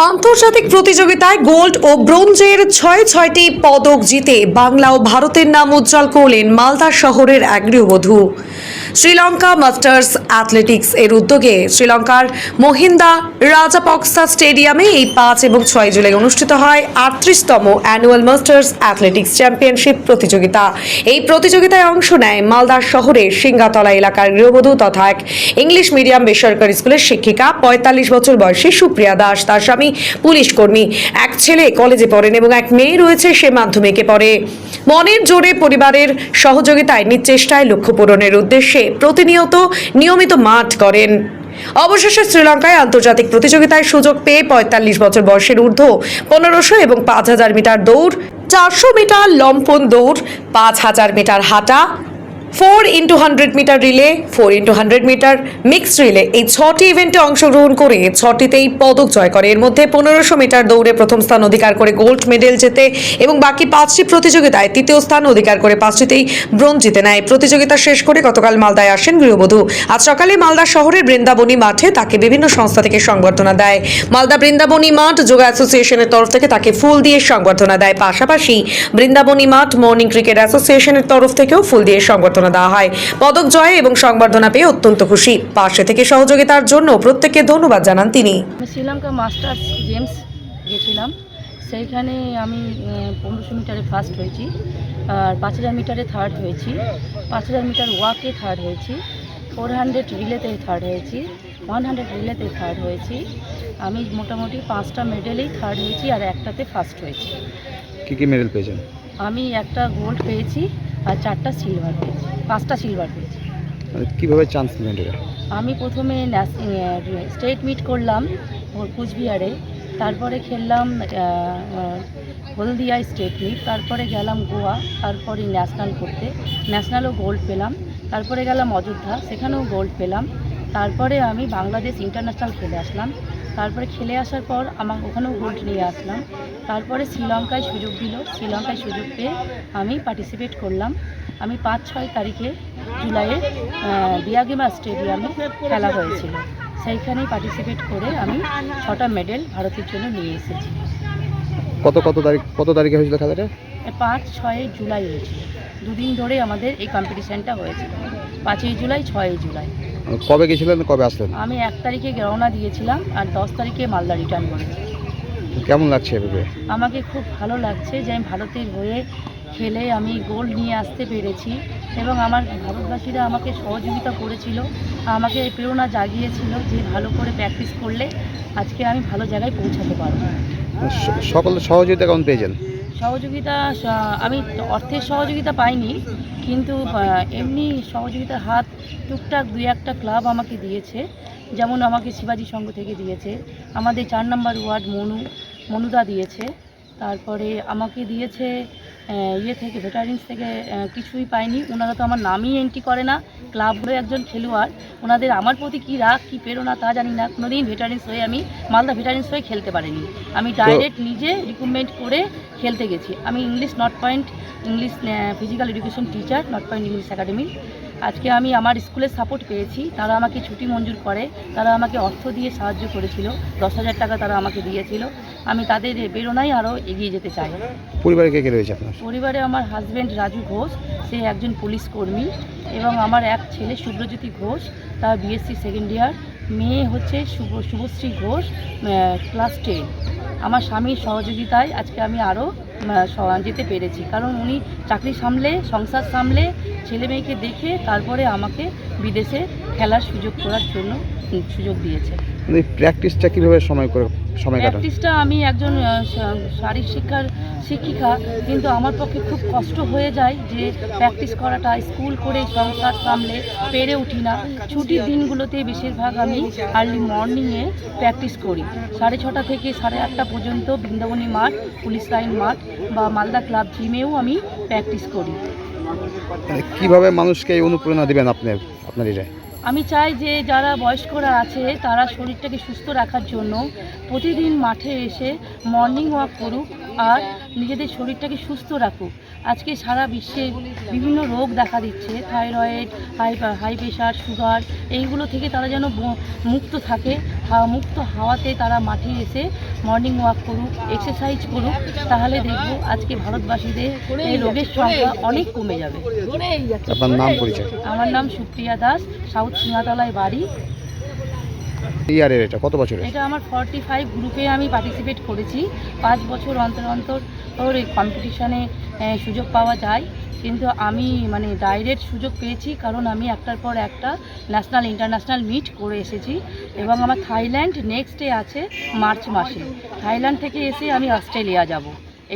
আন্তর্জাতিক প্রতিযোগিতায় গোল্ড ও ব্রোঞ্জের ছয়টি পদক জিতে বাংলা ও ভারতের নাম উজ্জ্বল করলেন মালদা শহরের এক গৃহবধূ। শ্রীলঙ্কা মাস্টার্স অ্যাথলেটিক্স এর উদ্যোগে শ্রীলঙ্কার মহিন্দা রাজাপক্সা স্টেডিয়ামে এই 5 এবং 6 জুলাই অনুষ্ঠিত হয় 38তম অ্যানুয়াল মাস্টার্স অ্যাথলেটিক্স চ্যাম্পিয়নশিপ প্রতিযোগিতা। এই প্রতিযোগিতায় অংশ নেয় মালদা শহরের সিঙ্গাতলা এলাকার গৃহবধূ তথা এক ইংলিশ মিডিয়াম বেসরকারি স্কুলের শিক্ষিকা 45 বছর বয়সী সুপ্রিয়া দাস। তার স্বামী পুলিশ কর্মী, এক ছেলে কলেজে পড়েন এবং এক মেয়ে রয়েছে, সে মাধ্যমিকে পড়ে। মনের জোরে পরিবারের সহযোগিতায় নিজ চেষ্টায় লক্ষ্য পূরণের উদ্দেশ্যে প্রতিনিয়ত নিয়মিত মাঠ করেন। অবশেষে শ্রীলঙ্কায় আন্তর্জাতিক প্রতিযোগিতায় সুযোগ পেয়ে 45 বছর বয়সের ঊর্ধ্ব 1500 এবং 5000 মিটার দৌড়, 400 মিটার লম্ফন দৌড়, 5000 মিটার হাঁটা, 4x100 metre relay, 4x100 metre mixed relay, এই 6টি ইভেন্টে অংশগ্রহণ করে 6টিতেই পদক জয় করে। এর মধ্যে 1500 মিটার দৌড়ে প্রথম স্থান অধিকার করে গোল্ড মেডেল জেতে এবং বাকি 5টি প্রতিযোগিতায় তৃতীয় স্থান অধিকার করে 5টিতেই ব্রোঞ্জ জিতে নেয়। প্রতিযোগিতা শেষ করে গতকাল মালদায় আসেন গৃহবধূ। আজ সকালে মালদা শহরের বৃন্দাবনী মাঠে তাকে বিভিন্ন সংস্থা থেকে সংবর্ধনা দেয়। মালদা বৃন্দাবনী মাঠ যোগা অ্যাসোসিয়েশনের তরফ থেকে তাকে ফুল দিয়ে সংবর্ধনা দেয়। পাশাপাশি বৃন্দাবনী মাঠ মর্নিং ক্রিকেট অ্যাসোসিয়েশনের তরফ থেকেও ফুল দিয়ে সংবর্ধনা দেওয়া হয়। পদক জয় এবং সংবর্ধনা পেয়ে অত্যন্ত খুশি। পাশে থেকে সহযোগিতার জন্য প্রত্যেককে ধন্যবাদ জানান তিনি। শ্রীলঙ্কা মাস্টার্স গেমস গেছিলাম, সেইখানে আমি 1500 মিটারে ফার্স্ট হয়েছি, আর 5000 মিটারে থার্ড হয়েছি, 5000 মিটার ওয়াকে থার্ড হয়েছি, 400 রিলেতে থার্ড হয়েছি, 100 রিলেতে থার্ড হয়েছি। আমি মোটামুটি 5টা মেডেলেই থার্ড হয়েছি আর একটাতে ফার্স্ট হয়েছি। কী মেডেল পেয়েছেন? আমি একটা গোল্ড পেয়েছি আর 4টা সিলভার পেয়েছি, 5টা সিলভার পেয়েছি। কীভাবে চান্স নিলেন এটা? আমি প্রথমে স্টেট মিট করলাম কুচবিহারে, তারপরে খেললাম হলদিয়ায় স্টেট মিট, তারপরে গেলাম গোয়া, তারপরে ন্যাশনাল করতে, ন্যাশনালও গোল্ড পেলাম, তারপরে গেলাম অযোধ্যা, সেখানেও গোল্ড পেলাম, তারপরে আমি বাংলাদেশ ইন্টারন্যাশনাল খেলে আসলাম, তারপরে খেলে আসার পর আমার ওখানেও গোল্ড নিয়ে আসলাম, তারপরে শ্রীলঙ্কায় সুযোগ দিল, শ্রীলঙ্কায় সুযোগ পেয়ে আমি পার্টিসিপেট করলাম। আমি 5-6 তারিখে জুলাইয়ে দিয়াগিমা স্টেডিয়ামে খেলা হয়েছিল, সেইখানেই পার্টিসিপেট করে আমি 6টা মেডেল ভারতের জন্য নিয়ে এসেছি। কত তারিখে হয়েছিল খেলাটা? 5-6 জুলাই হয়েছিল, দুদিন ধরে আমাদের এই কম্পিটিশানটা হয়েছিল, 5ই জুলাই 6ই জুলাই। কবে গেছিলেন, কবে আসলেন? আমি 1 তারিখে রওনা দিয়েছিলাম আর 10 তারিখে মালদা রিটার্ন করেছি। কেমন লাগছে এভাবে? আমাকে খুব ভালো লাগছে যে আমি ভারতের হয়ে খেলে আমি গোল্ড নিয়ে আসতে পেরেছি এবং আমার ভারতবাসীরা আমাকে সহযোগিতা করেছিল, আমাকে প্রেরণা জাগিয়েছিল যে ভালো করে প্র্যাকটিস করলে আজকে আমি ভালো জায়গায় পৌঁছাতে পারব। সকলের সহযোগিতা কেমন পেয়েছেন? সহযোগিতা আমি অর্থের সহযোগিতা পাইনি, কিন্তু এমনি সহযোগিতার হাত টুকটাক 2-1টা ক্লাব আমাকে দিয়েছে, যেমন আমাকে শিবাজি সংঘ থেকে দিয়েছে, আমাদের 4 নম্বর ওয়ার্ড মনুদা দিয়েছে, তারপরে আমাকে দিয়েছে থেকে ভেটারেন্স থেকে কিছুই পাইনি। ওনারা তো আমার নামই এন্ট্রি করে না, ক্লাবগুলো একজন খেলোয়াড়, ওনাদের আমার প্রতি কী রাগ কী প্রেরণা তা জানি না। কোনোদিন ভেটারেন্স হয়ে আমি মালদা ভেটারেন্স হয়ে খেলতে পারিনি, আমি ডাইরেক্ট নিজে রিক্রুটমেন্ট করে খেলতে গেছি। আমি English physical education teacher, north point English academy. আজকে আমি আমার স্কুলের সাপোর্ট পেয়েছি, তারা আমাকে ছুটি মঞ্জুর করে, তারা আমাকে অর্থ দিয়ে সাহায্য করেছিল, 10,000 টাকা তারা আমাকে দিয়েছিল। আমি তাদের প্রেরণায় আরও এগিয়ে যেতে চাই। পরিবারে কে কে রয়েছে আপনার? পরিবারে আমার হাজব্যান্ড রাজু ঘোষ, সে একজন পুলিশ কর্মী, এবং আমার এক ছেলে শুভ্রজ্যোতি ঘোষ, তার বিএসসি সেকেন্ড ইয়ার, মেয়ে হচ্ছে শুভশ্রী ঘোষ, ক্লাস 10। আমার স্বামীর সহযোগিতায় আজকে আমি আরও যেতে পেরেছি, কারণ উনি চাকরি সামলে, সংসার সামলে, ছেলে মেয়েকে দেখে তারপরে আমাকে বিদেশে খেলার সুযোগ করার জন্য সুযোগ দিয়েছে। প্র্যাকটিসটা কীভাবে সময় কাটান? প্র্যাকটিসটা আমি একজন শারীরিক শিক্ষার শিক্ষিকা, কিন্তু আমার পক্ষে খুব কষ্ট হয়ে যায় যে প্র্যাকটিস করাটা, স্কুল করে সংসার সামলে পেরে উঠি না। ছুটির দিনগুলোতে বেশিরভাগ আমি আর্লি মর্নিংয়ে প্র্যাকটিস করি, 6:30 থেকে 8:30 পর্যন্ত বৃন্দাবনী মাঠ, পুলিশ লাইন মাঠ বা মালদা ক্লাব জিমেও আমি প্র্যাকটিস করি। কিভাবে মানুষকে অনুপ্রেরণা দেবেন আপনার এটা? আমি চাই যে যারা বয়স্করা আছে তারা শরীরটাকে সুস্থ রাখার জন্য প্রতিদিন মাঠে এসে মর্নিং ওয়াক করুক, আর নিজেদের শরীরটাকে সুস্থ রাখুক। আজকে সারা বিশ্বে বিভিন্ন রোগ দেখা দিচ্ছে, থাইরয়েড, হাই প্রেশার, সুগার, এইগুলো থেকে তারা যেন মুক্ত থাকে। মুক্ত হাওয়াতে তারা মাঠে এসে মর্নিং ওয়াক করুক, এক্সারসাইজ করুক, তাহলে দেখব আজকে ভারতবাসীদের এই রোগের সংখ্যা অনেক কমে যাবে। আপনার নাম পরিচয়? আমার নাম সুপ্রিয়া দাস, সাউথ সিঙ্গাতলায় বাড়ি। ইয়ারের এটা কত বছরের? এটা আমার 45 গ্রুপে আমি পার্টিসিপেট করেছি। 5 বছর অন্তর অন্তর এই কম্পিটিশানে সুযোগ পাওয়া যায়, কিন্তু আমি মানে ডাইরেক্ট সুযোগ পেয়েছি কারণ আমি একটার পর একটা ন্যাশনাল ইন্টারন্যাশনাল মিট করে এসেছি। এবং আমার থাইল্যান্ড নেক্সটে আছে মার্চ মাসে। থাইল্যান্ড থেকে এসে আমি অস্ট্রেলিয়া যাব।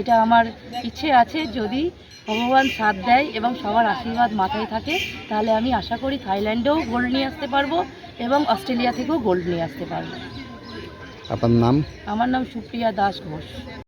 এটা আমার ইচ্ছে আছে, যদি ভগবান সাথ দেয় এবং সবার আশীর্বাদ মাথায় থাকে, তাহলে আমি আশা করি থাইল্যান্ডেও গোল্ড নিয়ে আসতে পারবো এবং অস্ট্রেলিয়া থেকেও গোল্ড নিয়ে আসতে পারবো। আপনার নাম? আমার নাম সুপ্রিয়া দাস ঘোষ।